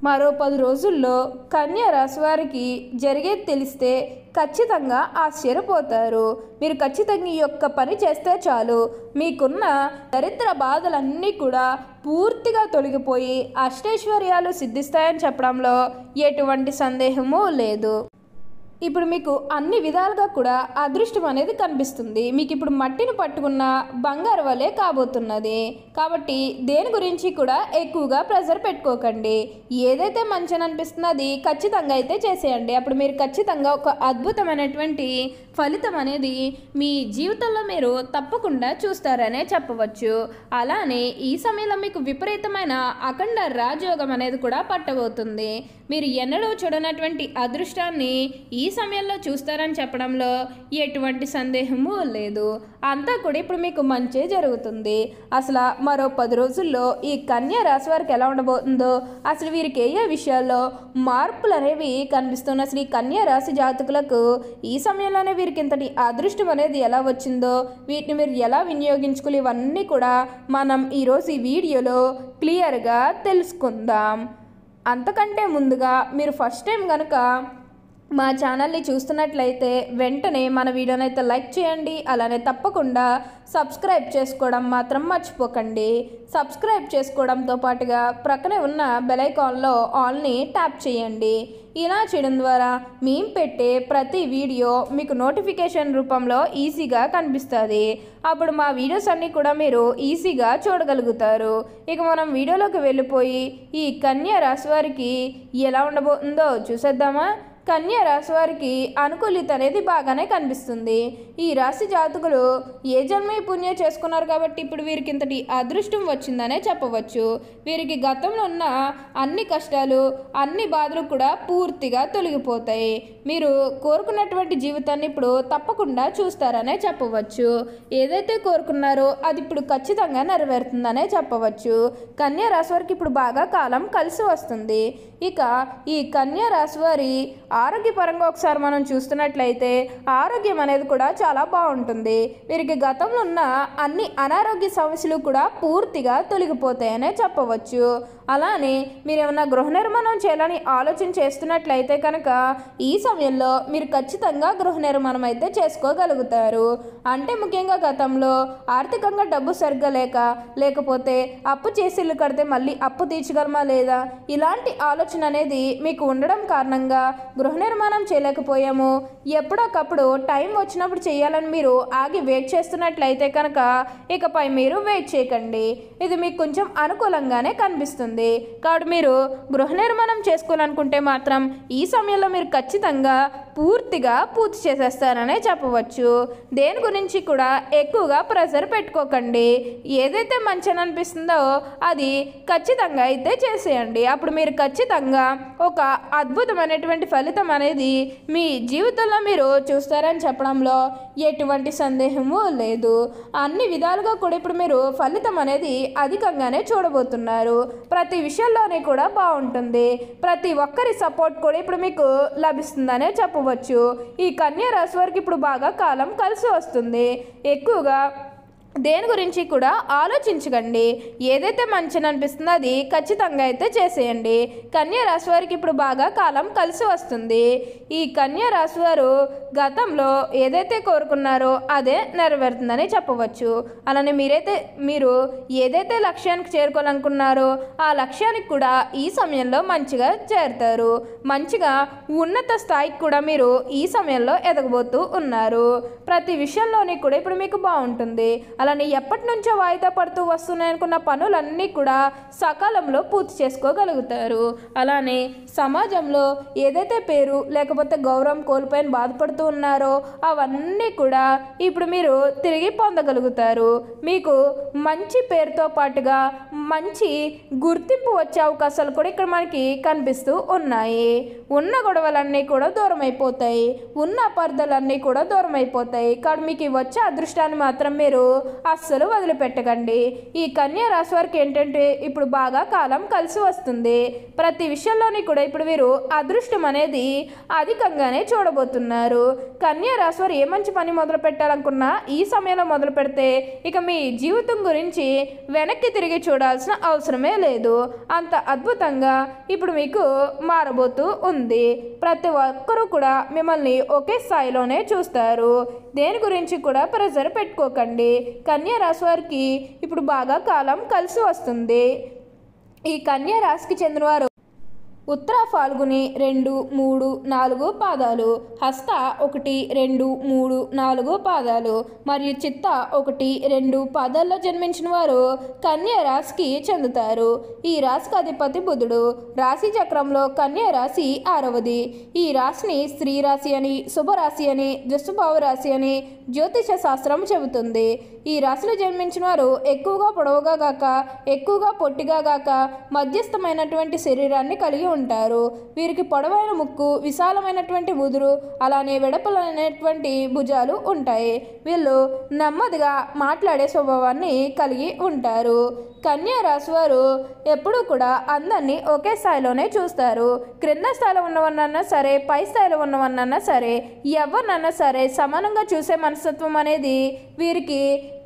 మరో 10 రోజుల్లో కన్యా రాశి వారికి జరిగేది తెలిస్తే ఖచ్చితంగా ఆశ్చర్యపోతారు. మీరు ఖచ్చితంగా ఈ యొక్క పని చేస్తే చాలు మీకున్న దరిద్ర బాధలన్నీ కూడా పూర్తిగా తొలగిపోయి అష్టైశ్వర్యాలు సిద్ధిస్తాయని చెప్పడంలో ఎటువంటి సందేహమూ లేదు. ఇప్పుడు మీకు అన్ని విధాలుగా కూడా అదృష్టం అనేది కనిపిస్తుంది. మీకు ఇప్పుడు మట్టిని పట్టుకున్న బంగారు వలె కాబోతున్నది. కాబట్టి దేని గురించి కూడా ఎక్కువగా ప్రెజర్ పెట్టుకోకండి. ఏదైతే మంచి అనిపిస్తుందో అది ఖచ్చితంగా అయితే చేసేయండి. అప్పుడు మీరు ఖచ్చితంగా ఒక అద్భుతమైనటువంటి ఫలితం అనేది మీ జీవితంలో మీరు తప్పకుండా చూస్తారనే చెప్పవచ్చు. అలానే ఈ సమయంలో మీకు విపరీతమైన అఖండ రాజయోగం అనేది కూడా పట్టబోతుంది. మీరు ఎన్నడూ చూడనటువంటి అదృష్టాన్ని ఈ సమయంలో చూస్తారని చెప్పడంలో ఎటువంటి సందేహము లేదు. అంతా కూడా ఇప్పుడు మీకు మంచి జరుగుతుంది. అసలు మరో 10 రోజుల్లో ఈ కన్యా రాశి వారికి ఎలా ఉండబోతుందో, అసలు వీరికి ఏ విషయాల్లో మార్పులు అనేవి కనిపిస్తున్నాయి, అసలు ఈ కన్యా రాశి జాతకులకు ఈ సమయంలోనే వీరికి ఇంతటి అదృష్టం అనేది ఎలా వచ్చిందో, వీటిని మీరు ఎలా వినియోగించుకోవాలి, ఇవన్నీ కూడా మనం ఈరోజు ఈ వీడియోలో క్లియర్గా తెలుసుకుందాం. అంతకంటే ముందుగా మీరు ఫస్ట్ టైం కనుక మా ఛానల్ని చూస్తున్నట్లయితే వెంటనే మన వీడియోని అయితే లైక్ చేయండి. అలానే తప్పకుండా సబ్స్క్రైబ్ చేసుకోవడం మాత్రం మర్చిపోకండి. సబ్స్క్రైబ్ చేసుకోవడంతో పాటుగా ప్రక్కనే ఉన్న బెల్ ఐకాన్లో ఆల్ని ట్యాప్ చేయండి. ఇలా చేయడం ద్వారా మేము పెట్టే ప్రతి వీడియో మీకు నోటిఫికేషన్ రూపంలో ఈజీగా కనిపిస్తుంది. అప్పుడు మా వీడియోస్ అన్నీ కూడా మీరు ఈజీగా చూడగలుగుతారు. ఇక మనం వీడియోలోకి వెళ్ళిపోయి ఈ కన్యా రాశి వారికి ఎలా ఉండబోతుందో చూసేద్దామా. కన్యా రాశి వారికి అనుకూలిత అనేది బాగానే కనిపిస్తుంది. ఈ రాశి జాతకులు ఏ జన్మ పుణ్యం చేసుకున్నారు కాబట్టి ఇప్పుడు వీరికి ఇంతటి అదృష్టం వచ్చిందనే చెప్పవచ్చు. వీరికి గతంలో ఉన్న అన్ని కష్టాలు అన్ని బాధలు కూడా పూర్తిగా తొలగిపోతాయి. మీరు కోరుకున్నటువంటి జీవితాన్ని ఇప్పుడు తప్పకుండా చూస్తారనే చెప్పవచ్చు. ఏదైతే కోరుకున్నారో అది ఇప్పుడు ఖచ్చితంగా నెరవేరుతుందనే చెప్పవచ్చు. కన్యా రాశి వారికి ఇప్పుడు బాగా కాలం కలిసి వస్తుంది. ఇక ఈ కన్యా రాశి వారి ఆరోగ్యపరంగా ఒకసారి మనం చూస్తున్నట్లయితే ఆరోగ్యం అనేది కూడా చాలా బాగుంటుంది. వీరికి గతంలో ఉన్న అన్ని అనారోగ్య సమస్యలు కూడా పూర్తిగా తొలగిపోతాయనే చెప్పవచ్చు. అలానే మీరు ఏమన్నా గృహ నిర్మాణం చేయాలని ఆలోచన చేస్తున్నట్లయితే కనుక ఈ సమయంలో మీరు ఖచ్చితంగా గృహ నిర్మాణం అయితే చేసుకోగలుగుతారు. అంటే ముఖ్యంగా గతంలో ఆర్థికంగా డబ్బు సరిగ్గా లేకపోతే అప్పు చేసి ఇల్లు కడితే మళ్ళీ అప్పు తీర్చగలమా లేదా, ఇలాంటి ఆలోచన అనేది మీకు ఉండడం కారణంగా గృహ నిర్మాణం చేయలేకపోయాము, ఎప్పుడొకప్పుడు టైం వచ్చినప్పుడు చేయాలని మీరు ఆగి వెయిట్ చేస్తున్నట్లయితే కనుక ఇకపై మీరు వెయిట్ చేయకండి. ఇది మీకు కొంచెం అనుకూలంగానే కనిపిస్తుంది. కాబట్టి మీరు గృహ నిర్మాణం చేసుకోవాలనుకుంటే మాత్రం ఈ సమయంలో మీరు ఖచ్చితంగా పూర్తిగా పూర్తి చేసేస్తారనే చెప్పవచ్చు. దేని గురించి కూడా ఎక్కువగా ప్రెజర్ పెట్టుకోకండి. ఏదైతే మంచిని అనిపిస్తుందో అది ఖచ్చితంగా అయితే చేసేయండి. అప్పుడు మీరు ఖచ్చితంగా ఒక అద్భుతమైనటువంటి ఫలితం అనేది మీ జీవితంలో మీరు చూస్తారని చెప్పడంలో ఎటువంటి సందేహము లేదు. అన్ని విధాలుగా కూడా ఇప్పుడు మీరు ఫలితం అనేది అధికంగానే చూడబోతున్నారు. ప్రతి విషయంలోనే కూడా బాగుంటుంది. ప్రతి ఒక్కరి సపోర్ట్ కూడా ఇప్పుడు మీకు లభిస్తుందనే చెప్పవచ్చు. ఈ కన్యా రాశి వారికి ఇప్పుడు బాగా కాలం కలిసి వస్తుంది. ఎక్కువగా దేని గురించి కూడా ఆలోచించకండి. ఏదైతే మంచిని అనిపిస్తుందో అది ఖచ్చితంగా అయితే చేసేయండి. కన్యా రాశి వారికి ఇప్పుడు బాగా కాలం కలిసి వస్తుంది. ఈ కన్యా రాశి వారు గతంలో ఏదైతే కోరుకున్నారో అదే నెరవేరుతుందని చెప్పవచ్చు. అలానే మీరు ఏదైతే లక్ష్యానికి చేరుకోవాలనుకున్నారో ఆ లక్ష్యానికి కూడా ఈ సమయంలో మంచిగా చేరుతారు. మంచిగా ఉన్నత స్థాయికి కూడా మీరు ఈ సమయంలో ఎదగబోతూ ఉన్నారు. ప్రతి విషయంలోని కూడా ఇప్పుడు మీకు బాగుంటుంది. అలానే ఎప్పటి నుంచో వాయిదా పడుతూ వస్తున్నాయనుకున్న పనులన్నీ కూడా సకాలంలో పూర్తి చేసుకోగలుగుతారు. అలానే సమాజంలో ఏదైతే పేరు లేకపోతే గౌరవం కోల్పోయిన బాధపడుతూ ఉన్నారో అవన్నీ కూడా ఇప్పుడు మీరు తిరిగి పొందగలుగుతారు. మీకు మంచి పేరుతో పాటుగా మంచి గుర్తింపు వచ్చే అవకాశాలు కూడా ఇక్కడ మనకి కనిపిస్తూ ఉన్నాయి. ఉన్న గొడవలన్నీ కూడా దూరం అయిపోతాయి. ఉన్న అపార్థాలన్నీ కూడా దూరం అయిపోతాయి. కాబట్టి మీకు వచ్చే అదృష్టాన్ని మాత్రం మీరు అస్సలు వదిలిపెట్టకండి. ఈ కన్యా రాశి వారికి ఏంటంటే ఇప్పుడు బాగా కాలం కలిసి వస్తుంది. ప్రతి విషయంలోని కూడా ఇప్పుడు వీరు అదృష్టం అనేది అధికంగానే చూడబోతున్నారు. కన్యా రాశి వారు ఏ మంచి పని మొదలు పెట్టాలనుకున్నా ఈ సమయంలో మొదలు పెడితే ఇక మీ జీవితం గురించి వెనక్కి తిరిగి చూడాల్సిన అవసరమే లేదు. అంత అద్భుతంగా ఇప్పుడు మీకు మారబోతూ ఉంది. ప్రతి ఒక్కరూ కూడా మిమ్మల్ని ఒకే స్థాయిలోనే చూస్తారు. దేని గురించి కూడా ప్రెజర్ పెట్టుకోకండి. కన్యా రాశి వారికి ఇప్పుడు బాగా కాలం కలిసి వస్తుంది. ఈ కన్యా రాశికి చెందినవారు ఉత్తర ఫాల్గుని 2, 3, 4 పాదాలు, హస్త 1, 2, 3, 4 పాదాలు మరియు చిత్త 1, 2 పాదాల్లో జన్మించిన వారు కన్యా రాశికి చెందుతారు. ఈ రాశికి అధిపతి బుధుడు. రాశి చక్రంలో కన్యా రాశి 6వది. ఈ రాశిని స్త్రీ రాశి అని, శుభరాశి అని, దుష్టభావ రాశి అని జ్యోతిష శాస్త్రం చెబుతుంది. ఈ రాశిలో జన్మించిన వారు ఎక్కువగా పొడవుగా గాక ఎక్కువగా పొట్టిగా గాక మధ్యస్థమైనటువంటి శరీరాన్ని కలిగి ఉంటారు. వీరికి పొడవైన ముక్కు, విశాలమైనటువంటి ముదురు, అలానే వెడపలైనటువంటి భుజాలు ఉంటాయి. వీళ్ళు నెమ్మదిగా మాట్లాడే స్వభావాన్ని కలిగి ఉంటారు. కన్యా రాశి వారు ఎప్పుడూ కూడా అందరినీ ఒకే స్థాయిలోనే చూస్తారు. క్రింద స్థాయిలో ఉన్నవన్నన్నా సరే, పై స్థాయిలో ఉన్నవన్నన్నా సరే, ఎవరినన్నా సరే సమానంగా చూసే మనస్తత్వం అనేది వీరికి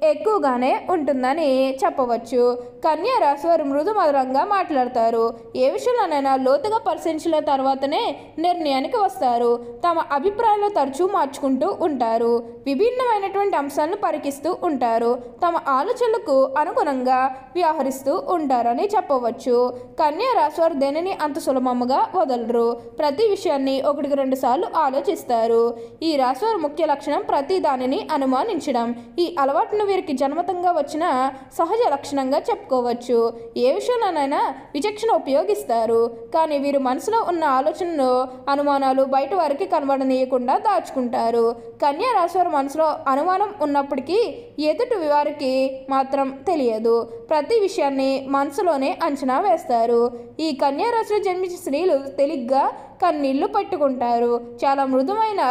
ఎక్కువగానే ఉంటుందని చెప్పవచ్చు. కన్యా రాశి వారు మృదు మధురంగా మాట్లాడతారు. ఏ విషయంలోనైనా లోతుగా పరిశీలించిన తర్వాతనే నిర్ణయానికి వస్తారు. తమ అభిప్రాయాలు తరచూ మార్చుకుంటూ ఉంటారు. విభిన్నమైనటువంటి అంశాలను పరికిస్తూ ఉంటారు. తమ ఆలోచనలకు అనుగుణంగా వ్యవహరిస్తూ ఉంటారని చెప్పవచ్చు. కన్యా రాశి వారు దేనిని అంత సులభముగా వదలరు. ప్రతి విషయాన్ని 1-2 సార్లు ఆలోచిస్తారు. ఈ రాశి వారి ముఖ్య లక్షణం ప్రతి దానిని అనుమానించడం. ఈ అలవాటును వీరికి జన్మతంగా వచ్చిన సహజ లక్షణంగా చెప్పుకోవచ్చు. ఏ విషయంలోనైనా విచక్షణ ఉపయోగిస్తారు. కానీ వీరు మనసులో ఉన్న ఆలోచనలు, అనుమానాలు బయట వారికి కనబడనీయకుండా దాచుకుంటారు. కన్యా రాశి వారి మనసులో అనుమానం ఉన్నప్పటికీ ఎదుటి వారికి మాత్రం తెలియదు. ప్రతి విషయాన్ని మనసులోనే అంచనా వేస్తారు. ఈ కన్యా రాశిలో జన్మించిన స్త్రీలు తేలిగ్గా కన్నీళ్లు పట్టుకుంటారు. చాలా మృదువైన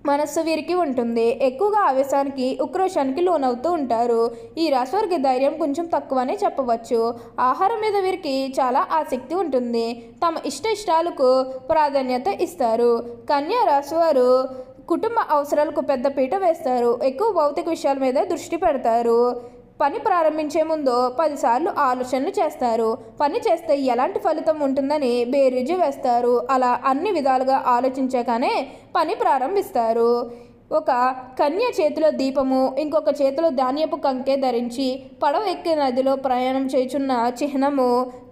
మనస్సు వీరికి ఉంటుంది. ఎక్కువగా ఆవేశానికి, ఉక్రోషానికి లోనవుతూ ఉంటారు. ఈ రాశి వారికి ధైర్యం కొంచెం తక్కువనే చెప్పవచ్చు. ఆహారం మీద వీరికి చాలా ఆసక్తి ఉంటుంది. తమ ఇష్టాలకు ప్రాధాన్యత ఇస్తారు. కన్యా రాశి వారు కుటుంబ అవసరాలకు పెద్ద పీట వేస్తారు. ఎక్కువ భౌతిక విషయాల మీద దృష్టి పెడతారు. పని ప్రారంభించే ముందు 10 సార్లు ఆలోచనలు చేస్తారు. పని చేస్తే ఎలాంటి ఫలితం ఉంటుందని బేరీజు వేస్తారు. అలా అన్ని విధాలుగా ఆలోచించాకనే పని ప్రారంభిస్తారు. ఒక కన్య చేతిలో దీపము, ఇంకొక చేతిలో ధాన్యపు కంకె ధరించి పడవ ఎక్కి నదిలో ప్రయాణం చేయుచున్న చిహ్నము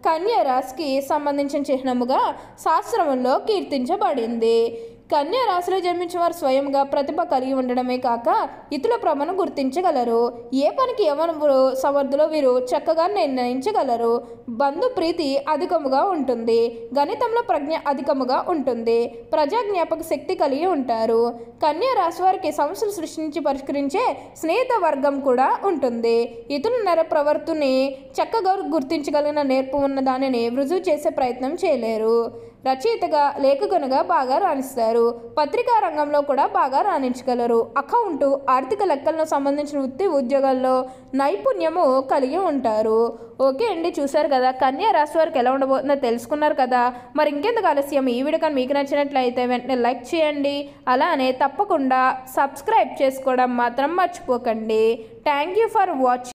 కన్యా రాశికి సంబంధించిన చిహ్నముగా శాస్త్రములో కీర్తించబడింది. కన్యా రాశిలో జన్మించిన వారు స్వయంగా ప్రతిభ కలిగి ఉండడమే కాక ఇతరుల ప్రభను గుర్తించగలరు. ఏ పనికి ఎవరు సమర్థులో వీరు చక్కగా నిర్ణయించగలరు. బంధు ప్రీతి అధికముగా ఉంటుంది. గణితంలో ప్రజ్ఞ అధికముగా ఉంటుంది. ప్రజా జ్ఞాపక శక్తి కలిగి ఉంటారు. కన్యా రాశి వారికి సమస్యలు సృష్టించి పరిష్కరించే స్నేహిత వర్గం కూడా ఉంటుంది. ఇతరుల నేర ప్రవర్తనని చక్కగా గుర్తించగలిగిన నేర్పు ఉన్న దానిని రుజువు చేసే ప్రయత్నం చేయలేరు. రచయితగా, లేఖకునిగా బాగా రాణిస్తారు. పత్రికా రంగంలో కూడా బాగా రాణించగలరు. అకౌంటు, ఆర్థిక లెక్కలకు సంబంధించిన వృత్తి ఉద్యోగాల్లో నైపుణ్యము కలిగి ఉంటారు. ఓకే అండి, చూసారు కదా కన్యా రాశి వారికి ఎలా ఉండబోతుందో తెలుసుకున్నారు కదా. మరి ఇంకెందుకు ఆలస్యం, ఈ వీడియో కానీ మీకు నచ్చినట్లయితే వెంటనే లైక్ చేయండి. అలానే తప్పకుండా సబ్స్క్రైబ్ చేసుకోవడం మాత్రం మర్చిపోకండి. Thank you for watching.